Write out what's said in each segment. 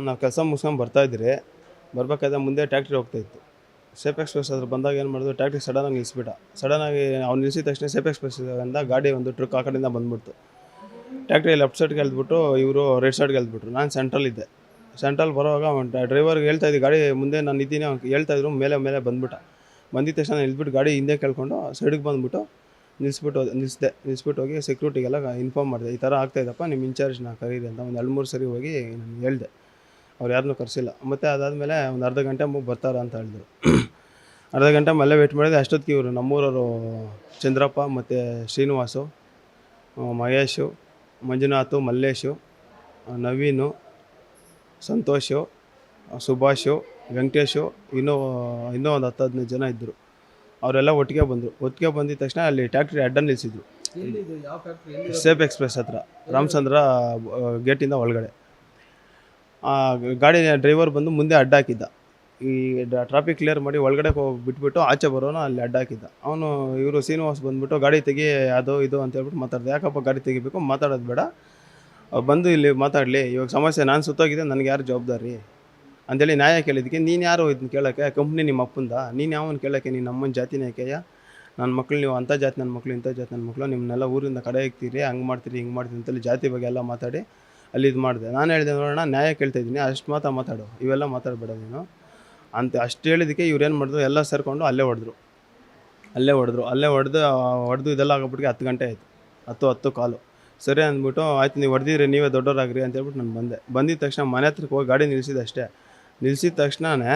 ನಾವು ಕೆಲಸ ಮುಗಿಸ್ಕೊಂಡು ಬರ್ತಾಯಿದ್ರಿ. ಬರ್ಬೇಕಾದ್ರೆ ಮುಂದೆ ಟ್ಯಾಕ್ಟ್ರಿ ಹೋಗ್ತಾಯಿತ್ತು. ಸೇಫ್ ಎಕ್ಸ್‌ಪ್ರೆಸ್ ಹತ್ರ ಬಂದಾಗ ಏನು ಮಾಡಿದ್ರು, ಟ್ಯಾಕ್ಟ್ರಿ ಸಡನ್ನಾಗಿ ನಿಲ್ಲಿಸ್ಬಿಟ್ಟ. ಸಡನ್ನಾಗಿ ಅವ್ನು ನಿಲ್ಲಿಸಿದ ತಕ್ಷಣ ಸೇಫ್ ಎಕ್ಸ್‌ಪ್ರೆಸ್ಸಿಂದ ಗಾಡಿ ಒಂದು ಟ್ರಕ್ ಆ ಕಡೆಯಿಂದ ಬಂದ್ಬಿಡ್ತು. ಟ್ಯಾಕ್ಟ್ರಿ ಲೆಫ್ಟ್ ಸೈಡ್ಗೆ ಎಳೆದ್ಬಿಟ್ಟು ಇವರು ರೈಟ್ ಸೈಡ್ಗೆ ಎಳೆದ್ಬಿಟ್ರು. ನಾನು ಸೆಂಟ್ರಲ್ಲಿದ್ದೆ. ಸೆಂಟ್ರಲ್ಲಿ ಬರೋವಾಗ ಅವ್ನು ಡ್ರೈವರ್ಗೆ ಹೇಳ್ತಾ ಇದ್ದೆ, ಗಾಡಿ ಮುಂದೆ ನಾನು ಇದ್ದೀನಿ ಅವ್ನು ಹೇಳ್ತಾಯಿದ್ರು. ಮೇಲೆ ಬಂದ್ಬಿಟ್ಟ. ಬಂದಿದ್ದ ತಕ್ಷಣ ಇಳಿದ್ಬಿಟ್ಟು ಗಾಡಿ ಹಿಂದೆ ಕೇಳ್ಕೊಂಡು ಸೈಡ್ಗೆ ಬಂದುಬಿಟ್ಟು ನಿಲ್ಲಿಸ್ಬಿಟ್ಟು ಹೋಗಿ ಸೆಕ್ಯೂರಿಟಿಗೆಲ್ಲ ಇನ್ಫಾರ್ಮ್ ಮಾಡಿದೆ. ಈ ಥರ ಆಗ್ತಾಯಿದ್ದಪ್ಪ, ನಿಮ್ಮ ಇನ್ಚಾರ್ಜ್ನ ಕರೀರಿ ಅಂತ. ಒಂದು 2-3 ಸರಿ ಹೋಗಿ ನಾನು ಹೇಳಿದೆ. ಅವ್ರು ಯಾರನ್ನೂ ಕರೆಸಿಲ್ಲ. ಮತ್ತು ಅದಾದಮೇಲೆ ಒಂದು ಅರ್ಧ ಗಂಟೆ ಬರ್ತಾರೆ ಅಂತ ಹೇಳಿದ್ರು. ಅರ್ಧ ಗಂಟೆ ಅಲ್ಲೇ ವೇಟ್ ಮಾಡಿದೆ. ಅಷ್ಟೊತ್ತಿಗೆ ಇವರು ನಮ್ಮೂರವರು ಚಂದ್ರಪ್ಪ ಮತ್ತು ಶ್ರೀನಿವಾಸು, ಮಹೇಶು, ಮಂಜುನಾಥು, ಮಲ್ಲೇಶು, ನವೀನು, ಸಂತೋಷು, ಸುಭಾಷು, ವೆಂಕಟೇಶು, ಇನ್ನೂ ಒಂದು 10-15 ಜನ ಇದ್ದರು. ಅವರೆಲ್ಲ ಒಟ್ಟಿಗೆ ಬಂದರು. ಒಟ್ಟಿಗೆ ಬಂದಿದ ತಕ್ಷಣ ಅಲ್ಲಿ ಟ್ಯಾಕ್ಟ್ರಿ ಅಡ್ಡ ನಿಲ್ಲಿಸಿದ್ರು. ಸೇಫ್ ಎಕ್ಸ್‌ಪ್ರೆಸ್ ಹತ್ರ, ರಾಮಚಂದ್ರ ಗೇಟಿಂದ ಒಳಗಡೆ. ಗಾಡಿ ಡ್ರೈವರ್ ಬಂದು ಮುಂದೆ ಅಡ್ಡ ಹಾಕಿದ್ದ. ಈ ಟ್ರಾಫಿಕ್ ಕ್ಲಿಯರ್ ಮಾಡಿ ಒಳಗಡೆ ಬಿಟ್ಬಿಟ್ಟು ಆಚೆ ಬರೋನು ಅಲ್ಲಿ ಅಡ್ಡ ಹಾಕಿದ್ದ. ಅವನು ಇವರು ಶ್ರೀನಿವಾಸ್ ಬಂದುಬಿಟ್ಟು ಗಾಡಿ ತೆಗಿ, ಅದು ಇದು ಅಂತ ಹೇಳ್ಬಿಟ್ಟು ಮಾತಾಡ್ದೆ. ಯಾಕಪ್ಪ ಗಾಡಿ ತೆಗಿಬೇಕು, ಮಾತಾಡೋದು ಬೇಡ, ಬಂದು ಇಲ್ಲಿ ಮಾತಾಡಲಿ, ಇವಾಗ ಸಮಸ್ಯೆ ನಾನು ಸುತ್ತೋಗಿದೆ, ನನಗೆ ಯಾರು ಜವಾಬ್ದಾರಿ ಅಂಥೇಳಿ ನ್ಯಾಯ ಕೇಳಿದ್ದಕ್ಕೆ, ನೀನು ಯಾರು ಇದನ್ನ ಕೇಳೋಕ್ಕೆ, ಕಂಪ್ನಿ ನಿಮ್ಮ ಅಪ್ಪಂದ, ನೀನು ಯಾವನು ಕೇಳೋಕ್ಕೆ, ನೀನು ನಮ್ಮನ ಜಾತಿನೇ ಕೇಯ, ನನ್ನ ಮಕ್ಳು ನೀವು ಅಂಥ ಜಾತಿ ನನ್ನ ಮಕ್ಳು, ಇಂಥ ಜಾತಿ ನನ್ನ ಮಕ್ಕಳು, ನಿಮ್ಮನ್ನೆಲ್ಲ ಊರಿಂದ ಕಡೆ ಇಕ್ತೀರಿ, ಹಂಗೆ ಮಾಡ್ತೀರಿ, ಹಿಂಗೆ ಮಾಡ್ತೀರಿ ಅಂತೇಳಿ ಜಾತಿ ಬಗ್ಗೆ ಎಲ್ಲ ಮಾತಾಡಿ ಅಲ್ಲಿ ಇದು ಮಾಡಿದೆ. ನಾನು ಹೇಳಿದೆ, ನೋಡೋಣ ನ್ಯಾಯ ಕೇಳ್ತಾಯಿದ್ದೀನಿ, ಅಷ್ಟು ಮಾತಾಡು, ಇವೆಲ್ಲ ಮಾತಾಡಬೇಡ ನೀನು ಅಂತ ಅಷ್ಟು ಹೇಳಿದ್ದಕ್ಕೆ ಇವ್ರೇನು ಮಾಡಿದ್ರು, ಎಲ್ಲ ಸೇರಿಕೊಂಡು ಅಲ್ಲೇ ಹೊಡೆದು ಇದೆಲ್ಲ ಆಗೋಬಿಟ್ಟಿಗೆ 10 ಗಂಟೆ ಆಯಿತು. 10 ಕಾಲು ಸರಿ ಅಂದ್ಬಿಟ್ಟು, ಆಯ್ತು ನೀವು ಹೊಡೆದಿರಿ, ನೀವೇ ದೊಡ್ಡವರಾಗ್ರಿ ಅಂತೇಳ್ಬಿಟ್ಟು ನಾನು ಬಂದಿದ್ದ ತಕ್ಷಣ ಮನೆ ಹತ್ರಕ್ಕೆ ಹೋಗಿ ಗಾಡಿ ನಿಲ್ಲಿಸಿದೆ ಅಷ್ಟೇ. ನಿಲ್ಲಿಸಿದ ತಕ್ಷಣವೇ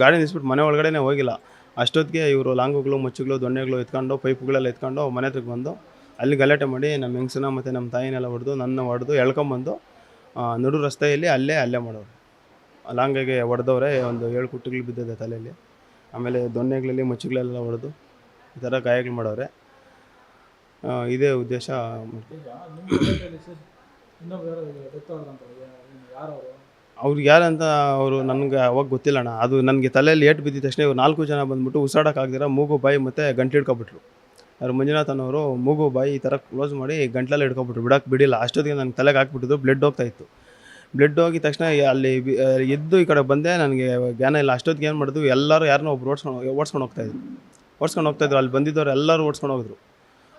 ಗಾಡಿ ನಿಲ್ಲಿಸ್ಬಿಟ್ಟು ಮನೆ ಒಳಗಡೆ ಹೋಗಿಲ್ಲ. ಅಷ್ಟೊತ್ತಿಗೆ ಇವರು ಲಾಂಗುಗಳು, ಮುಚ್ಚುಗಳು, ದೊಣ್ಣೆಗಳು ಎತ್ಕೊಂಡು, ಪೈಪುಗಳೆಲ್ಲ ಎತ್ಕೊಂಡು ಮನೆ ಹತ್ರಕ್ಕೆ ಬಂದು ಅಲ್ಲಿ ಗಲಾಟೆ ಮಾಡಿ ನಮ್ಮ ಹೆಂಗಸನ್ನ ಮತ್ತು ನಮ್ಮ ತಾಯಿನೆಲ್ಲ ಹೊಡೆದು ಎಳ್ಕೊಂಬಂದು ನಡು ರಸ್ತೆಯಲ್ಲಿ ಅಲ್ಲೇ ಮಾಡೋರು. ಲಾಂಗಿಗೆ ಹೊಡೆದವ್ರೆ. ಒಂದು 7 ಕುಟ್ಟುಗಳು ಬಿದ್ದಿದೆ ತಲೆಯಲ್ಲಿ. ಆಮೇಲೆ ದೊಣ್ಣೆಗಳಲ್ಲಿ ಮುಚ್ಚುಗಳೆಲ್ಲ ಹೊಡೆದು ಈ ಥರ ಗಾಯಗಳು ಮಾಡವ್ರೆ. ಇದೇ ಉದ್ದೇಶ. ಅವ್ರಿಗೆ ಯಾರಂತ ನನಗೆ ಅವಾಗ ಗೊತ್ತಿಲ್ಲಣ್ಣ. ಅದು ನನಗೆ ತಲೆಯಲ್ಲಿ ಏಟು ಬಿದ್ದಿದ ತಕ್ಷಣ ಇವ್ರು 4 ಜನ ಬಂದುಬಿಟ್ಟು ಉಸಿರಾಡೋಕ್ಕಾಗ್ದಿರ ಮೂಗು ಬಾಯಿ ಮತ್ತು ಗಂಟ್ಲು ಹಿಡ್ಕೊಬಿಟ್ರು. ಅವ್ರು ಮಂಜುನಾಥ್ ಅನ್ನೋರು ಮೂಗು ಬಾಯಿ ಈ ಥರ ಕ್ಲೋಸ್ ಮಾಡಿ ಗಂಟ್ಲಲ್ಲಿ ಹಿಡ್ಕೊಬಿಟ್ರು, ಬಿಡೋಕ್ಕೆ ಬಿಡಿಲ್ಲ. ಅಷ್ಟೊತ್ತಿಗೆ ನನ್ನ ತಲೆಗೆ ಹಾಕ್ಬಿಟ್ಟಿದ್ದು, ಬ್ಲಡ್ ಹೋಗ್ತಾಯಿತ್ತು. ಬ್ಲಡ್ ಹೋಗಿದ ತಕ್ಷಣ ಅಲ್ಲಿ ಎದ್ದು ಈ ಕಡೆ ಬಂದೆ. ನನಗೆ ಜ್ಞಾನ ಇಲ್ಲ. ಅಷ್ಟೊತ್ತಿಗೆ ಏನು ಮಾಡಿದ್ರು, ಎಲ್ಲರೂ ಯಾರನ್ನೋ ಒಬ್ರು ಓಡಿಸ್ಕೊಂಡು ಹೋಗ್ತಾಯಿದ್ರು. ಅಲ್ಲಿ ಬಂದಿದ್ದವ್ರು ಎಲ್ಲರೂ ಓಡಿಸ್ಕೊಂಡು ಹೋಗಿದ್ರು.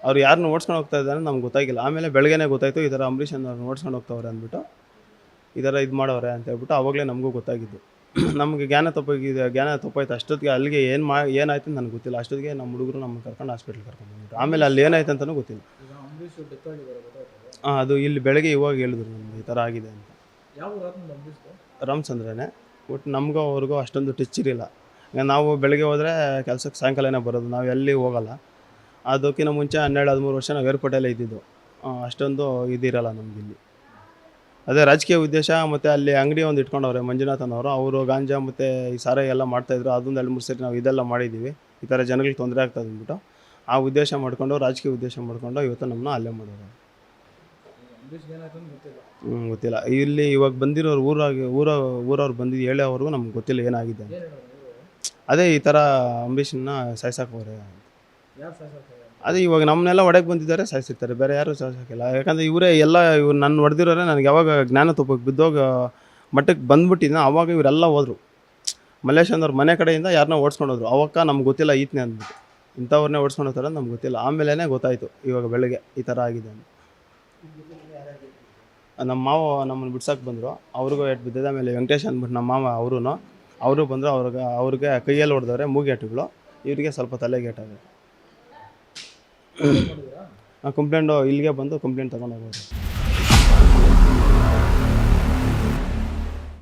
ಅವ್ರು ಯಾರನ್ನ ಓಡಿಸ್ಕೊಂಡು ಹೋಗ್ತಾ ಇದ್ದಾರೆ ನಮ್ಗೆ ಗೊತ್ತಾಗಿಲ್ಲ. ಆಮೇಲೆ ಬೆಳಗ್ಗೆನೇ ಗೊತ್ತಾಯಿತು, ಈ ಥರ ಅಂಬರೀಷ್ ಅನ್ನೋರು ಓಡಿಸ್ಕೊಂಡು ಹೋಗ್ತವ್ರೆ ಅಂದ್ಬಿಟ್ಟು, ಈ ಥರ ಇದು ಮಾಡೋರೆ ಅಂತ ಹೇಳ್ಬಿಟ್ಟು ಆವಾಗಲೇ ನಮಗೂ ಗೊತ್ತಾಗಿದ್ದು. ನಮಗೆ ಜ್ಞಾನ ತಪ್ಪಾಯ್ತು. ಅಷ್ಟೊತ್ತಿಗೆ ಅಲ್ಲಿಗೆ ಏನಾಯ್ತು ನನಗೆ ಗೊತ್ತಿಲ್ಲ. ಅಷ್ಟೊತ್ತಿಗೆ ನಮ್ಮ ಹುಡುಗರು ನಮ್ಮನ್ನು ಕರ್ಕೊಂಡು ಹಾಸ್ಪಿಟ್ಲಿಗೆ ಕರ್ಕೊಂಡ್ಬಂದ್ರು. ಆಮೇಲೆ ಅಲ್ಲಿ ಏನಾಯ್ತು ಅಂತಲೂ ಗೊತ್ತಿಲ್ಲ. ಅದು ಇಲ್ಲಿ ಬೆಳಗ್ಗೆ ಇವಾಗ ಹೇಳಿದ್ರು ನಮ್ಗೆ ಈ ಥರ ಆಗಿದೆ ಅಂತ. ರಾಮಚಂದ್ರನೇ. ಒಟ್ಟು ನಮಗೂ ಅವ್ರಿಗೂ ಅಷ್ಟೊಂದು ಟಚ್ ಇರಲಿಲ್ಲ. ನಾವು ಬೆಳಗ್ಗೆ ಹೋದರೆ ಕೆಲಸಕ್ಕೆ ಸಾಯಂಕಾಲನೇ ಬರೋದು, ನಾವು ಎಲ್ಲಿ ಹೋಗಲ್ಲ. ಅದಕ್ಕಿಂತ ಮುಂಚೆ 12-13 ವರ್ಷ ನಾವು ಏರ್ಪೋರ್ಟಲ್ಲೇ ಇದ್ದಿದ್ದು. ಅಷ್ಟೊಂದು ಇದಿರಲ್ಲ ನಮಗಿಲ್ಲಿ. ಅದೇ ರಾಜಕೀಯ ಉದ್ದೇಶ. ಮತ್ತು ಅಲ್ಲಿ ಅಂಗಡಿ ಒಂದು ಇಟ್ಕೊಂಡವ್ರೆ ಮಂಜುನಾಥ್ ಅನ್ನೋರು. ಅವರು ಗಾಂಜಾ ಮತ್ತು ಈ ಸಾರಾಯಿ ಎಲ್ಲ ಮಾಡ್ತಾಯಿದ್ರು. ಅದೊಂದು 2-3 ಸರಿ ನಾವು ಇದೆಲ್ಲ ಮಾಡಿದ್ದೀವಿ, ಈ ಥರ ಜನಗಳಿಗೆ ತೊಂದರೆ ಆಗ್ತದೆ ಅಂದ್ಬಿಟ್ಟು ಆ ಉದ್ದೇಶ ಮಾಡಿಕೊಂಡು, ರಾಜಕೀಯ ಉದ್ದೇಶ ಮಾಡಿಕೊಂಡು ಇವತ್ತು ನಮ್ಮನ್ನ ಅಲ್ಲೇ ಮಾಡೋರು. ಗೊತ್ತಿಲ್ಲ. ಇಲ್ಲಿ ಇವಾಗ ಬಂದಿರೋರು ಊರವ್ರು ಬಂದಿದ್ದು ಹೇಳೋವರೆಗೂ ನಮ್ಗೆ ಗೊತ್ತಿಲ್ಲ ಏನಾಗಿದೆ. ಅದೇ ಈ ಥರ ಅಂಬರೀಷನ್ನ ಸಾಯ್ಸಾಕೋರೆ. ಅದೇ ಇವಾಗ ನಮ್ಮನ್ನೆಲ್ಲ ಹೊಡೆಗೆ ಬಂದಿದ್ದಾರೆ, ಸಾಯಿಸಿರ್ತಾರೆ, ಬೇರೆ ಯಾರು ಸಾಯಿಸೋಕ್ಕಿಲ್ಲ. ಯಾಕಂದರೆ ಇವ್ರು ನನ್ನ ಹೊಡೆದಿರೋರೆ. ನನಗೆ ಯಾವಾಗ ಜ್ಞಾನ ತಪ್ಪಕ್ಕೆ ಬಿದ್ದೋಗ ಮಟ್ಟಕ್ಕೆ ಬಂದ್ಬಿಟ್ಟಿದ್ದ ಆವಾಗ ಇವರೆಲ್ಲ ಹೋದರು. ಮಲ್ಲೇಶ್ ಅನ್ನೋರು ಮನೆ ಕಡೆಯಿಂದ ಯಾರನ್ನ ಓಡಿಸ್ಕೊಂಡು ಹೋದ್ರು. ಅವಾಗ ನಮ್ಗೆ ಗೊತ್ತಿಲ್ಲ ಈತನೇ ಅಂದ್ಬಿಟ್ಟು, ಇಂಥವ್ರನ್ನೇ ಓಡಿಸ್ಕೊಂಡು ಹೋಗ್ತಾರೆ ಅಂತ ನಮ್ಗೆ ಗೊತ್ತಿಲ್ಲ. ಆಮೇಲೆ ಗೊತ್ತಾಯಿತು ಇವಾಗ ಬೆಳಗ್ಗೆ ಈ ಥರ ಆಗಿದೆ ಅಂತ. ನಮ್ಮ ಮಾವ ನಮ್ಮನ್ನು ಬಿಡ್ಸೋಕೆ ಬಂದರು, ಅವ್ರಿಗೂ ಏಟು ಬಿದ್ದಿದೆ. ಆಮೇಲೆ ವೆಂಕಟೇಶ್ ಅಂದ್ಬಿಟ್ಟು ನಮ್ಮ ಮಾವ ಅವರು ಬಂದರು. ಅವ್ರಿಗೆ ಕೈಯಲ್ಲಿ ಹೊಡೆದವ್ರೆ, ಮೂಗೇಟುಗಳು. ಇವರಿಗೆ ಸ್ವಲ್ಪ ತಲೆಗೆ ಏಟಾಗಿದೆ. ಕಂಪ್ಲೇಂಟು ಇಲ್ಲಿಗೆ ಬಂದು ಕಂಪ್ಲೇಂಟ್ ತೊಗೊಂಡು ಹೋಗೋದು.